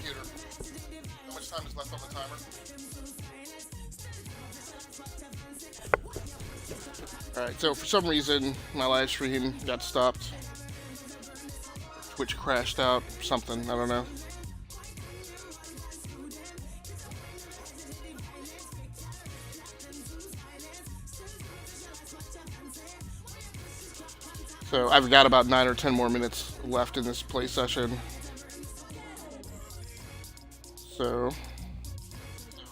computer. How much time is left on the timer? Alright, so for some reason, my live stream got stopped. Twitch crashed out, something, I don't know. So I've got about 9 or 10 more minutes left in this play session. So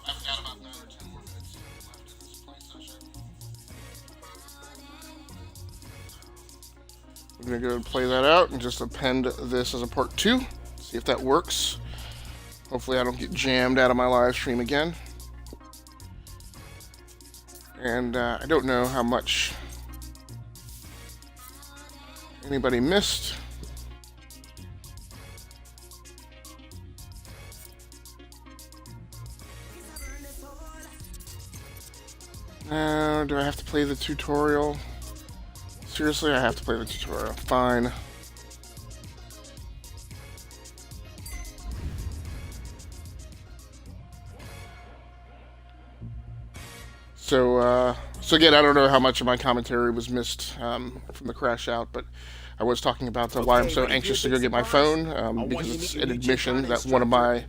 I've got about 9 or 10 more minutes left in this play session. I'm gonna go and play that out and just append this as a part 2. See if that works. Hopefully I don't get jammed out of my live stream again. And I don't know how much anybody missed. Do I have to play the tutorial? Seriously, I have to play the tutorial. Fine. So again, I don't know how much of my commentary was missed from the crash out, but I was talking about why I'm so anxious to go get my phone, because it's an admission that one of my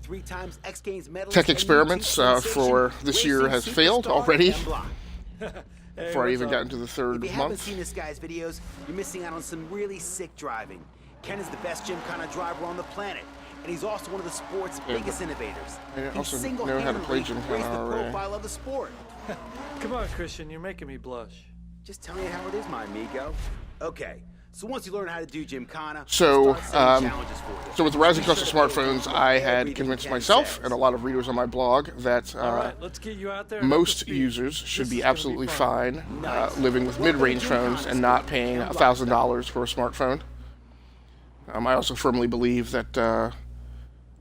tech experiments for this year has failed already, before I even got into the third month. If you haven't seen this guy's videos, you're missing out on some really sick driving. Ken is the best gymkhana driver on the planet, and he's also one of the sport's biggest innovators. I also know how to play gymkhana already. The profile of the sport. Come on, Christian, you're making me blush. Just tell me how it is, my amigo. Okay, so once you learn how to do gymkhana, so with the rising cost of smartphones, I had convinced myself and a lot of readers on my blog that let's get you out there most users should be absolutely fine living with mid-range phones and not paying $1,000 for a smartphone. I also firmly believe that there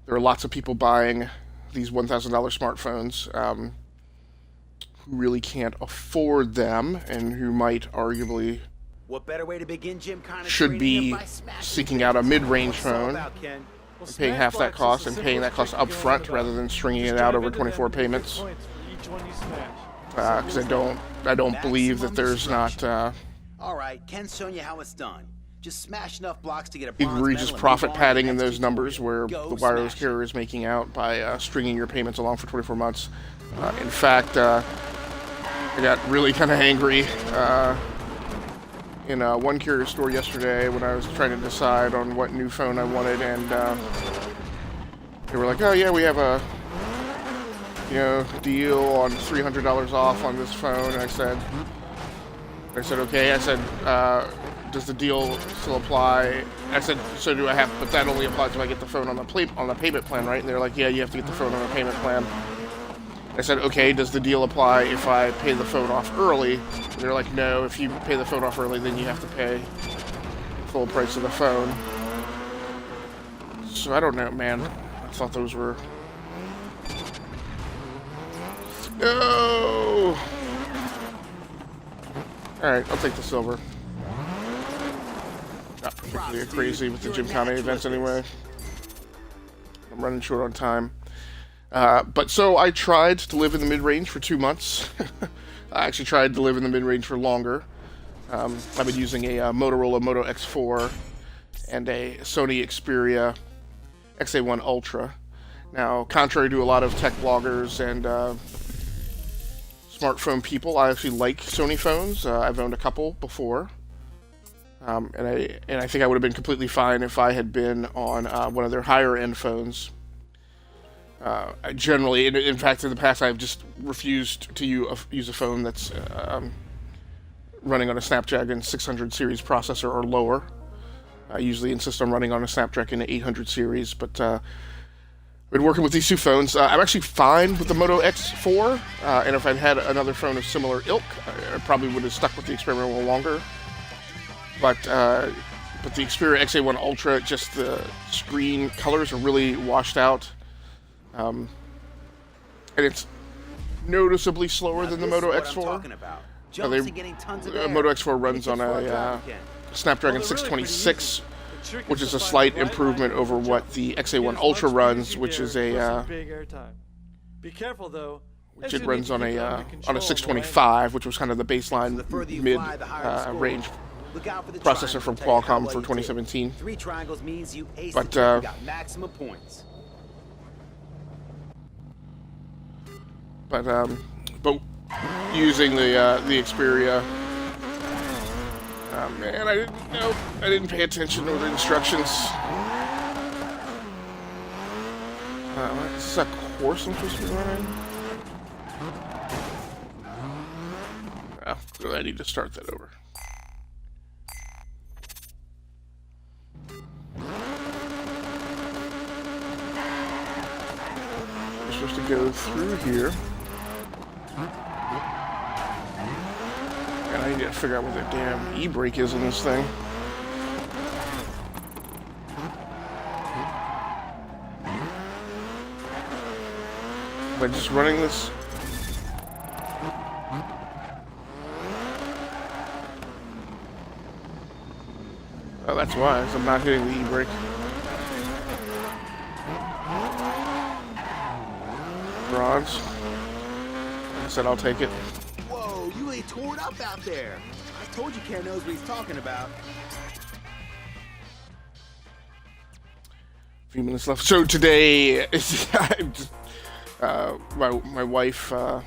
are lots of people buying these $1,000 smartphones who really can't afford them and who might arguably should be seeking out a mid-range phone, and paying half that cost and paying that cost up front rather than stringing it out over 24 payments. Because I don't believe that there's not Ken's showing you how it's done. Just smash enough blocks to get a egregious profit padding in those numbers where the wireless carrier is making out by stringing your payments along for 24 months. In fact, I got really kind of angry in one carrier store yesterday when I was trying to decide on what new phone I wanted, and they were like, "Oh yeah, we have a deal on $300 off on this phone." And I said, "Okay." I said, "Does the deal still apply?" I said, "So do I have? But that only applies if I get the phone on the payment plan, right?" And they're like, "Yeah, you have to get the phone on the payment plan." I said, "Okay, does the deal apply if I pay the phone off early?" And they're like, "No, if you pay the phone off early, then you have to pay the full price of the phone." So I don't know, man. I thought those were... No! Alright, I'll take the silver. Not particularly crazy with the gymkhana events anyway. I'm running short on time. But so I tried to live in the mid-range for 2 months. I actually tried to live in the mid-range for longer. I've been using a Motorola Moto X4 and a Sony Xperia XA1 Ultra. Now, contrary to a lot of tech bloggers and smartphone people, I actually like Sony phones. I've owned a couple before. And I think I would have been completely fine if I had been on one of their higher-end phones. I generally, in fact, in the past, I've just refused to use a phone that's running on a Snapdragon 600 series processor or lower. I usually insist on running on a Snapdragon 800 series, but I've been working with these two phones. I'm actually fine with the Moto X4, and if I'd had another phone of similar ilk, I probably would have stuck with the experiment a little longer. But the Xperia XA1 Ultra, just the screen colors are really washed out. And it's noticeably slower than the Moto X4. The Moto X4 runs on a Snapdragon 626 trick which is to a find slight the right improvement line over for what jump. the Get XA1 as Ultra much runs, easy which air is for a some big air time. Be careful though. which as it you runs need on to keep it a under on control a on the 625, which was kind of the The baseline further you mid fly, the higher the score. range Look out for the processor triangle from to tell you how Qualcomm well for you did. 2017. 3 triangles means you aced But, the trick. You got maximum points. But using the Xperia, oh man, I didn't pay attention to the instructions. Is this a course I'm supposed to be running? Oh, I need to start that over. I'm supposed to go through here. And I need to figure out what the damn e-brake is in this thing. Am I just running this? Oh, that's why, 'cause I'm not hitting the e-brake. Bronze. Like I said, I'll take it. Whoa, you really tore it up out there. I told you Ken knows what he's talking about. A few minutes left. So today, I'm just, my wife, her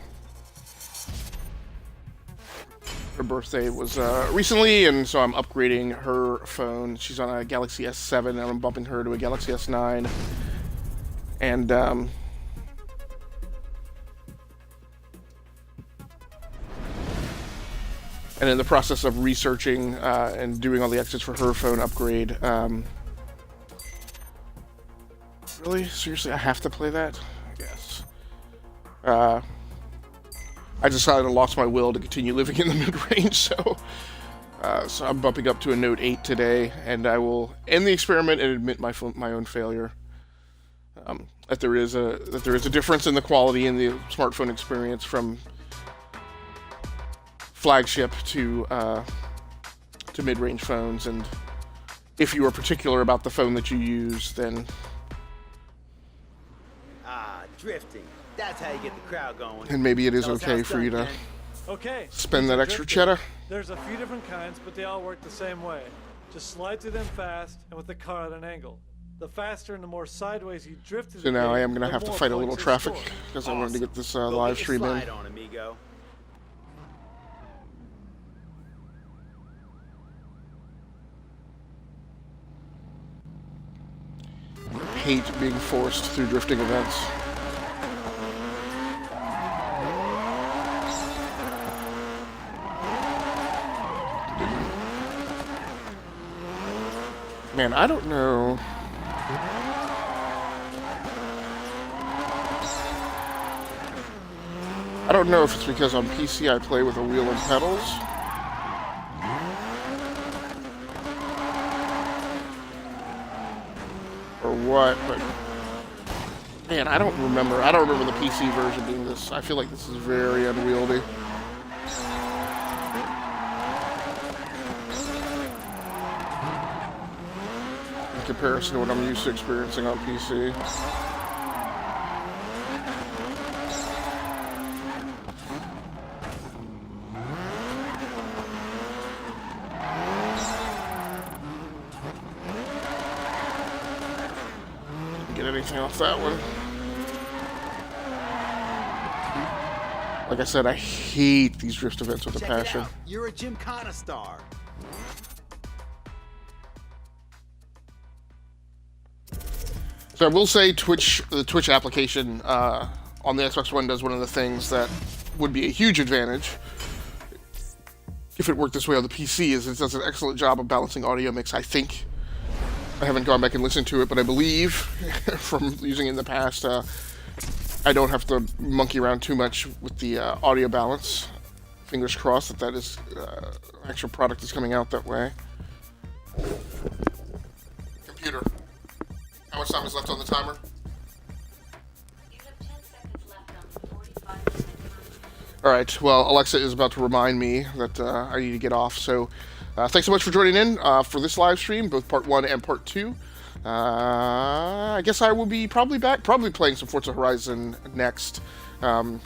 birthday was recently, and so I'm upgrading her phone. She's on a Galaxy S7, and I'm bumping her to a Galaxy S9. And in the process of researching and doing all the exits for her phone upgrade, really? Seriously, I have to play that? Yes. I decided I lost my will to continue living in the mid-range, so I'm bumping up to a Note 8 today, and I will end the experiment and admit my own failure. That there is a difference in the quality in the smartphone experience from flagship to mid-range phones, and if you are particular about the phone that you use, then Drifting. That's how you get the crowd going. and maybe it is Tell us how okay it's for done, you to Ken. Okay. spend that extra cheddar. There's a few different kinds, but they all work the same way. Just slide through them fast and with the car at an angle. The faster and the more sideways you drift through So the now I game, am going to the have to more fight a little points you traffic score. because I wanted to get this Go live get your stream in. slide on, amigo. Hate being forced through drifting events. Man, I don't know. I don't know if it's because on PC I play with a wheel and pedals. Or what, but man, I don't remember the PC version being this. I feel like this is very unwieldy. In comparison to what I'm used to experiencing on PC. Get anything off that one. Like I said, I hate these drift events with a Check it passion. out. You're a Gymkhana star. So I will say the Twitch application on the Xbox One does one of the things that would be a huge advantage if it worked this way on the PC, is it does an excellent job of balancing audio mix, I think. I haven't gone back and listened to it, but I believe from using it in the past, I don't have to monkey around too much with the audio balance. Fingers crossed that is actual product is coming out that way. Computer, how much time is left on the timer? You have 10 seconds left on the 45-minute timer. All right. Well, Alexa is about to remind me that I need to get off. So, thanks so much for joining in for this live stream, both part 1 and part 2. I guess I will be probably playing some Forza Horizon next. Not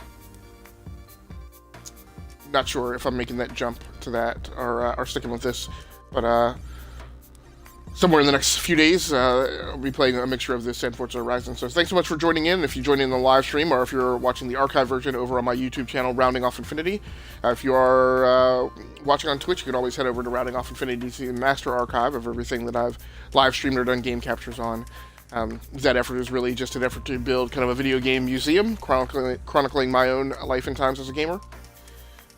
sure if I'm making that jump to that or sticking with this, but somewhere in the next few days, I'll be playing a mixture of this and Forza Horizon. So thanks so much for joining in. If you join in the live stream, or if you're watching the archive version over on my YouTube channel, Rounding Off Infinity. If you are watching on Twitch, you can always head over to Rounding Off Infinity to see the master archive of everything that I've live streamed or done game captures on. That effort is really just an effort to build kind of a video game museum, chronicling my own life and times as a gamer.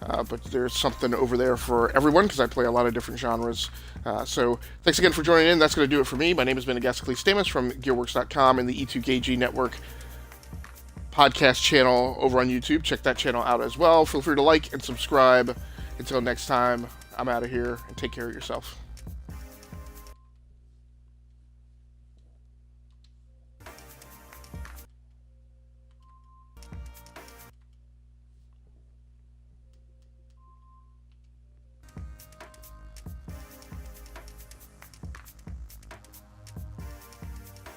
But there's something over there for everyone, because I play a lot of different genres. So thanks again for joining in. That's going to do it for me. My name has been Agasicles Stamus from GearWorks.com and the E2KG Network podcast channel over on YouTube. Check that channel out as well. Feel free to like and subscribe. Until next time, I'm out of here, and take care of yourself.